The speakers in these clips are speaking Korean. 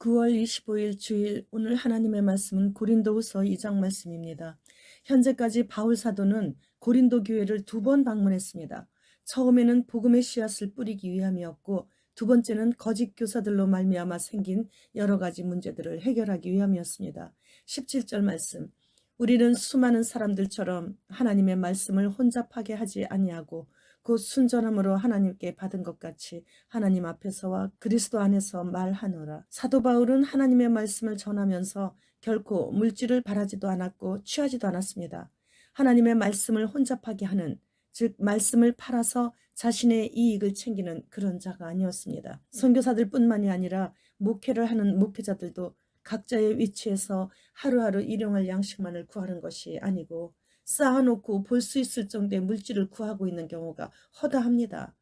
9월 25일 주일 오늘 하나님의 말씀은 고린도후서 2장 말씀입니다. 현재까지 바울 사도는 고린도 교회를 2번 방문했습니다. 처음에는 복음의 씨앗을 뿌리기 위함이었고 두 번째는 거짓 교사들로 말미암아 생긴 여러 가지 문제들을 해결하기 위함이었습니다. 17절 말씀. 우리는 수많은 사람들처럼 하나님의 말씀을 혼잡하게 하지 아니하고 곧 순전함으로 하나님께 받은 것 같이 하나님 앞에서와 그리스도 안에서 말하노라. 사도 바울은 하나님의 말씀을 전하면서 결코 물질을 바라지도 않았고 취하지도 않았습니다. 하나님의 말씀을 혼잡하게 하는, 즉 말씀을 팔아서 자신의 이익을 챙기는 그런 자가 아니었습니다. 선교사들뿐만이 아니라 목회를 하는 목회자들도 각자의 위치에서 하루하루 일용할 양식만을 구하는 것이 아니고 쌓아놓고 볼 수 있을 정도의 물질을 구하고 있는 경우가 허다합니다.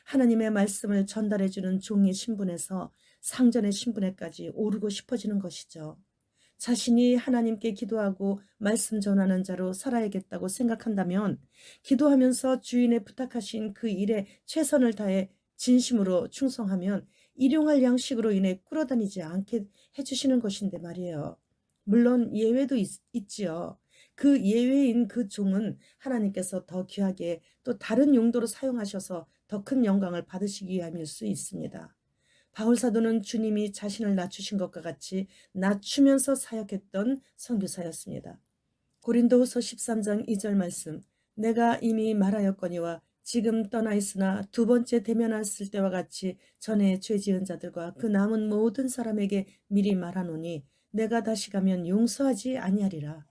하나님의 말씀을 전달해주는 종의 신분에서 상전의 신분에까지 오르고 싶어지는 것이죠. 자신이 하나님께 기도하고 말씀 전하는 자로 살아야겠다고 생각한다면 기도하면서 주인의 부탁하신 그 일에 최선을 다해 진심으로 충성하면 일용할 양식으로 인해 끌어다니지 않게 해주시는 것인데 말이에요. 물론 예외도 있지요. 그 예외인 그 종은 하나님께서 더 귀하게 또 다른 용도로 사용하셔서 더 큰 영광을 받으시기 위함일 수 있습니다. 바울 사도는 주님이 자신을 낮추신 것과 같이 낮추면서 사역했던 선교사였습니다. 고린도후서 13장 2절 말씀. 내가 이미 말하였거니와 지금 떠나 있으나 두 번째 대면했을 때와 같이 전에 죄 지은 자들과 그 남은 모든 사람에게 미리 말하노니 내가 다시 가면 용서하지 아니하리라.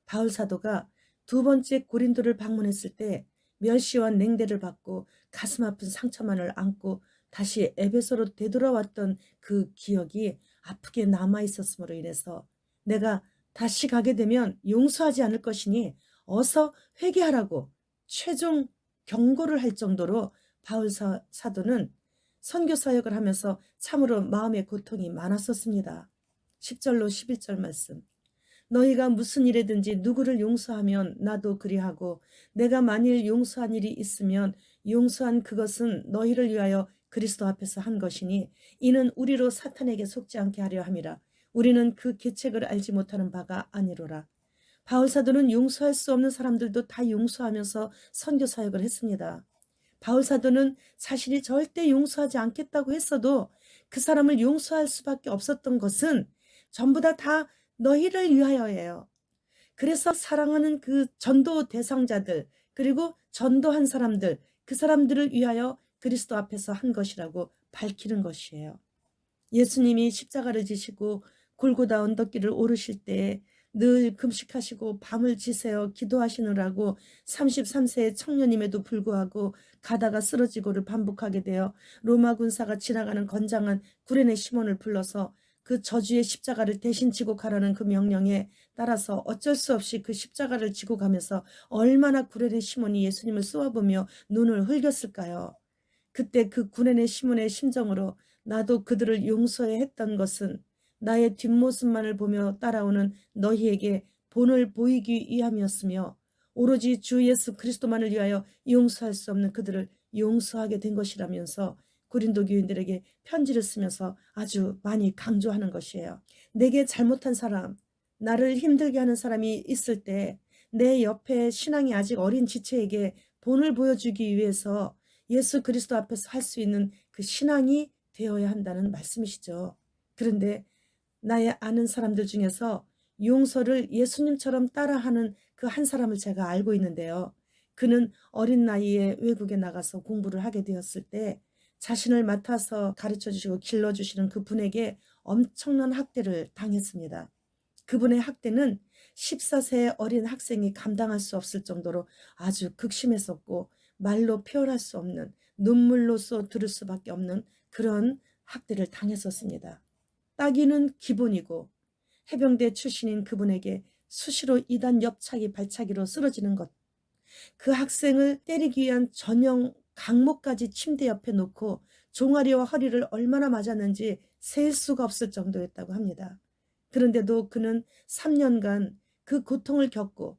바울 사도가 두 번째 고린도를 방문했을 때 멸시와 냉대를 받고 가슴 아픈 상처만을 안고 다시 에베소로 되돌아왔던 그 기억이 아프게 남아 있었음으로 인해서 내가 다시 가게 되면 용서하지 않을 것이니 어서 회개하라고 최종 경고를 할 정도로 바울 사도는 선교 사역을 하면서 참으로 마음의 고통이 많았었습니다. 10절로 11절 말씀. 너희가 무슨 일에든지 누구를 용서하면 나도 그리하고 내가 만일 용서한 일이 있으면 용서한 그것은 너희를 위하여 그리스도 앞에서 한 것이니 이는 우리로 사탄에게 속지 않게 하려 함이라. 우리는 그 계책을 알지 못하는 바가 아니로라. 바울 사도는 용서할 수 없는 사람들도 다 용서하면서 선교 사역을 했습니다. 바울 사도는 자신이 절대 용서하지 않겠다고 했어도 그 사람을 용서할 수밖에 없었던 것은 전부 다 너희를 위하여예요. 그래서 사랑하는 그 전도 대상자들 그리고 전도한 사람들 그 사람들을 위하여 그리스도 앞에서 한 것이라고 밝히는 것이에요. 예수님이 십자가를 지시고 골고다 언덕길을 오르실 때 늘 금식하시고 밤을 지새어 기도하시느라고 33세의 청년임에도 불구하고 가다가 쓰러지고를 반복하게 되어 로마 군사가 지나가는 건장한 구레네 시몬을 불러서 그 저주의 십자가를 대신 지고 가라는 그 명령에 따라서 어쩔 수 없이 그 십자가를 지고 가면서 얼마나 구레네 시몬이 예수님을 쏘아보며 눈을 흘겼을까요? 그때 그 구레네 시몬의 심정으로 나도 그들을 용서해 했던 것은 나의 뒷모습만을 보며 따라오는 너희에게 본을 보이기 위함이었으며 오로지 주 예수 그리스도만을 위하여 용서할 수 없는 그들을 용서하게 된 것이라면서 고린도 교인들에게 편지를 쓰면서 아주 많이 강조하는 것이에요. 내게 잘못한 사람, 나를 힘들게 하는 사람이 있을 때 내 옆에 신앙이 아직 어린 지체에게 본을 보여주기 위해서 예수 그리스도 앞에서 할 수 있는 그 신앙이 되어야 한다는 말씀이시죠. 그런데 나의 아는 사람들 중에서 용서를 예수님처럼 따라하는 그 한 사람을 제가 알고 있는데요. 그는 어린 나이에 외국에 나가서 공부를 하게 되었을 때 자신을 맡아서 가르쳐 주시고 길러주시는 그 분에게 엄청난 학대를 당했습니다. 그분의 학대는 14세의 어린 학생이 감당할 수 없을 정도로 아주 극심했었고 말로 표현할 수 없는 눈물로써 들을 수밖에 없는 그런 학대를 당했었습니다. 따귀는 기본이고 해병대 출신인 그분에게 수시로 이단 옆차기 발차기로 쓰러지는 것. 그 학생을 때리기 위한 전용 강목까지 침대 옆에 놓고 종아리와 허리를 얼마나 맞았는지 셀 수가 없을 정도였다고 합니다. 그런데도 그는 3년간 그 고통을 겪고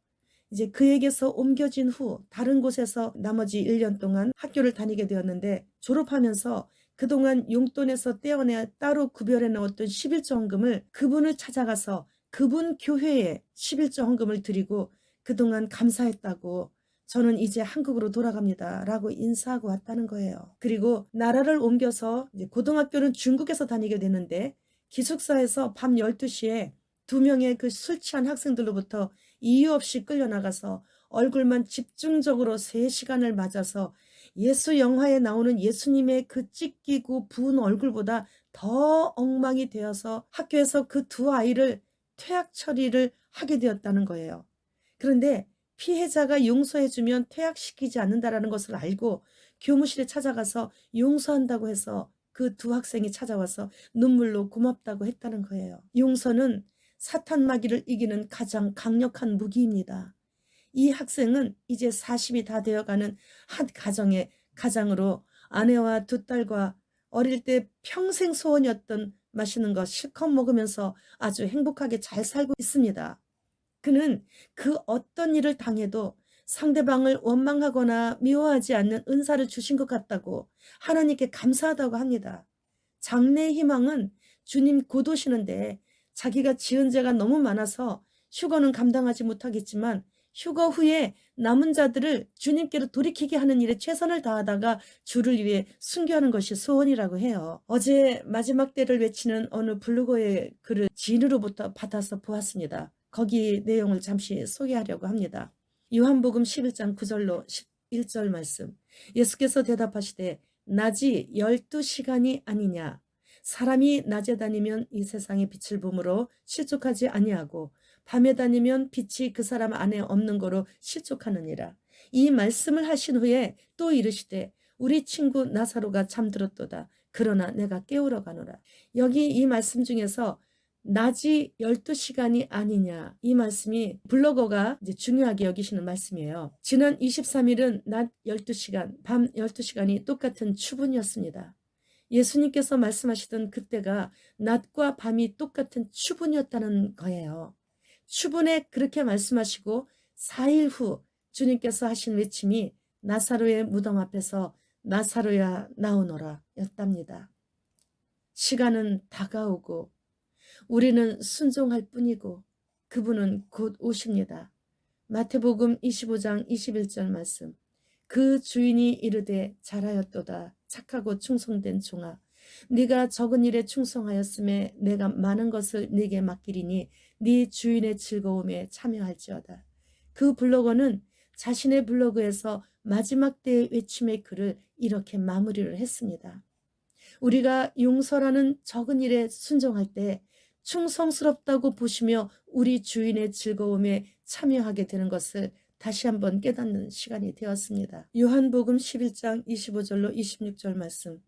이제 그에게서 옮겨진 후 다른 곳에서 나머지 1년 동안 학교를 다니게 되었는데 졸업하면서 그동안 용돈에서 떼어내 따로 구별해 넣었던 11조 헌금을 그분을 찾아가서 그분 교회에 11조 헌금을 드리고 그동안 감사했다고 저는 이제 한국으로 돌아갑니다 라고 인사하고 왔다는 거예요. 그리고 나라를 옮겨서 이제 고등학교는 중국에서 다니게 되는데 기숙사에서 밤 12시에 두 명의 그 술 취한 학생들로부터 이유 없이 끌려나가서 얼굴만 집중적으로 3시간을 맞아서 예수 영화에 나오는 예수님의 그 찢기고 부은 얼굴보다 더 엉망이 되어서 학교에서 그 두 아이를 퇴학 처리를 하게 되었다는 거예요. 그런데 피해자가 용서해주면 퇴학시키지 않는다라는 것을 알고 교무실에 찾아가서 용서한다고 해서 그 두 학생이 찾아와서 눈물로 고맙다고 했다는 거예요. 용서는 사탄 마귀를 이기는 가장 강력한 무기입니다. 이 학생은 이제 40이 다 되어가는 한 가장으로 아내와 두 딸과 어릴 때 평생 소원이었던 맛있는 거 실컷 먹으면서 아주 행복하게 잘 살고 있습니다. 그는 그 어떤 일을 당해도 상대방을 원망하거나 미워하지 않는 은사를 주신 것 같다고 하나님께 감사하다고 합니다. 장래의 희망은 주님 곧 오시는데 자기가 지은 죄가 너무 많아서 휴거는 감당하지 못하겠지만 휴거 후에 남은 자들을 주님께로 돌이키게 하는 일에 최선을 다하다가 주를 위해 순교하는 것이 소원이라고 해요. 어제 마지막 때를 외치는 어느 블로거의 글을 지인으로부터 받아서 보았습니다. 거기 내용을 잠시 소개하려고 합니다. 요한복음 11장 9절로 11절 말씀. 예수께서 대답하시되 낮이 12시간이 아니냐. 사람이 낮에 다니면 이 세상의 빛을 보므로 실족하지 아니하고 밤에 다니면 빛이 그 사람 안에 없는 거로 실족하느니라. 이 말씀을 하신 후에 또 이르시되 우리 친구 나사로가 잠들었도다. 그러나 내가 깨우러 가노라. 여기 이 말씀 중에서 낮이 12시간이 아니냐, 이 말씀이 블로거가 이제 중요하게 여기시는 말씀이에요. 지난 23일은 낮 12시간, 밤 12시간이 똑같은 추분이었습니다. 예수님께서 말씀하시던 그때가 낮과 밤이 똑같은 추분이었다는 거예요. 추분에 그렇게 말씀하시고 4일 후 주님께서 하신 외침이 나사로의 무덤 앞에서 나사로야 나오너라 였답니다. 시간은 다가오고 우리는 순종할 뿐이고 그분은 곧 오십니다. 마태복음 25장 21절 말씀. 그 주인이 이르되 잘하였도다. 착하고 충성된 종아. 네가 적은 일에 충성하였음에 내가 많은 것을 네게 맡기리니 네 주인의 즐거움에 참여할지어다. 그 블로거는 자신의 블로그에서 마지막 때의 외침의 글을 이렇게 마무리를 했습니다. 우리가 용서라는 적은 일에 순종할 때 충성스럽다고 보시며 우리 주인의 즐거움에 참여하게 되는 것을 다시 한번 깨닫는 시간이 되었습니다. 요한복음 11장 25절로 26절 말씀.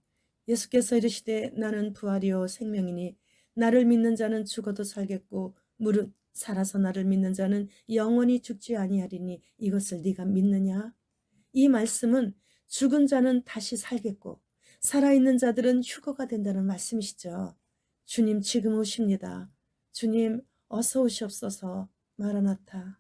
예수께서 이르시되 나는 부활이요 생명이니 나를 믿는 자는 죽어도 살겠고 무릇 살아서 나를 믿는 자는 영원히 죽지 아니하리니 이것을 네가 믿느냐? 이 말씀은 죽은 자는 다시 살겠고 살아있는 자들은 휴거가 된다는 말씀이시죠. 주님 지금 오십니다. 주님 어서 오시옵소서. 마라나타.